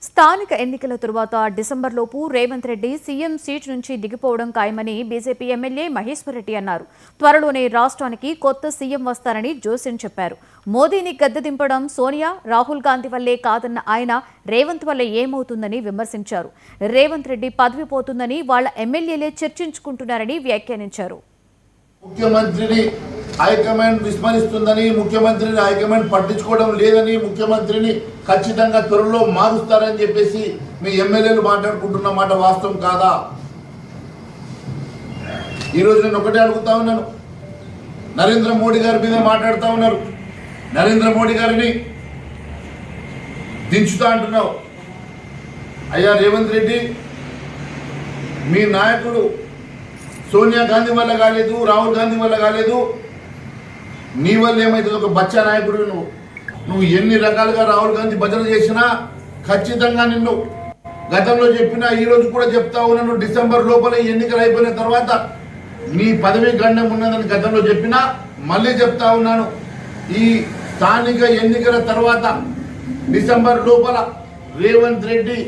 స్థానిక ఎన్నికల తరువాత డిసెంబర్లోపు రేవంత్ రెడ్డి సీఎం సీట్ నుంచి దిగిపోవడం ఖాయమని బీజేపీ ఎమ్మెల్యే మహేశ్వర్ రెడ్డి అన్నారు. త్వరలోనే రాష్ట్రానికి కొత్త సీఎం వస్తారని జోసెన్ చెప్పారు. మోదీని గద్దె దింపడం సోనియా, రాహుల్ గాంధీ వల్లే కాదన్న ఆయన రేవంత్ వల్ల ఏమవుతుందని విమర్శించారు. రేవంత్ రెడ్డి పదవి పోతుందని వాళ్ల ఎమ్మెల్యేలే చర్చించుకుంటున్నారని వ్యాఖ్యానించారు. ముఖ్యమంత్రిని హైకమాండ్ విస్మరిస్తుందని, ముఖ్యమంత్రిని హైకమాండ్ పట్టించుకోవడం లేదని, ముఖ్యమంత్రిని ఖచ్చితంగా త్వరలో మారుస్తారని చెప్పేసి మీ ఎమ్మెల్యేలు మాట్లాడుకుంటున్న మాట వాస్తవం కాదా? ఈరోజు నేను ఒకటే అడుగుతా ఉన్నాను. నరేంద్ర మోడీ గారి మీద మాట్లాడుతూ ఉన్నారు. నరేంద్ర మోడీ గారిని దించుతా అంటున్నావు. అయ్యా రేవంత్ రెడ్డి, మీ నాయకుడు సోనియా గాంధీ వల్ల కాలేదు, రాహుల్ గాంధీ వల్ల కాలేదు, నీ వల్ల ఏమైతుంది? ఒక బచ్చా నాయకుడు నువ్వు ఎన్ని రకాలుగా రాహుల్ గాంధీ భజన చేసినా ఖచ్చితంగా నిన్ను గతంలో చెప్పినా ఈ రోజు కూడా చెప్తా ఉన్నాను. డిసెంబర్ లోపల ఎన్నికలు అయిపోయిన తర్వాత నీ పదవి గండం ఉన్నదని గతంలో చెప్పినా మళ్ళీ చెప్తా ఉన్నాను. ఈ స్థానిక ఎన్నికల తర్వాత డిసెంబర్ లోపల రేవంత్ రెడ్డి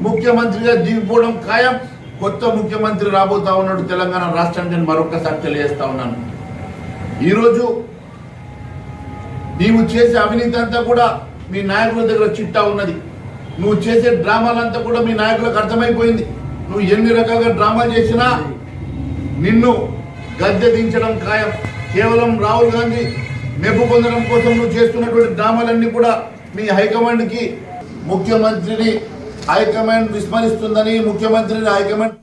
ముఖ్యమంత్రిగా దిగిపోవడం ఖాయం. కొత్త ముఖ్యమంత్రి రాబోతా ఉన్నాడు తెలంగాణ రాష్ట్రానికి. నేను మరొకసారి తెలియజేస్తా ఉన్నాను. ఈరోజు నీవు చేసే అవినీతి అంతా కూడా మీ నాయకుల దగ్గర చిట్టా ఉన్నది. నువ్వు చేసే డ్రామాలంతా కూడా మీ నాయకులకు అర్థమైపోయింది. నువ్వు ఎన్ని రకాలుగా డ్రామాలు చేసినా నిన్ను గద్దె దించడం ఖాయం. కేవలం రాహుల్ గాంధీ మెప్పు పొందడం కోసం నువ్వు చేస్తున్నటువంటి డ్రామాలన్నీ కూడా మీ హైకమాండ్కి, ముఖ్యమంత్రిని హైకమాండ్ విస్మరిస్తుందని, ముఖ్యమంత్రిని హైకమాండ్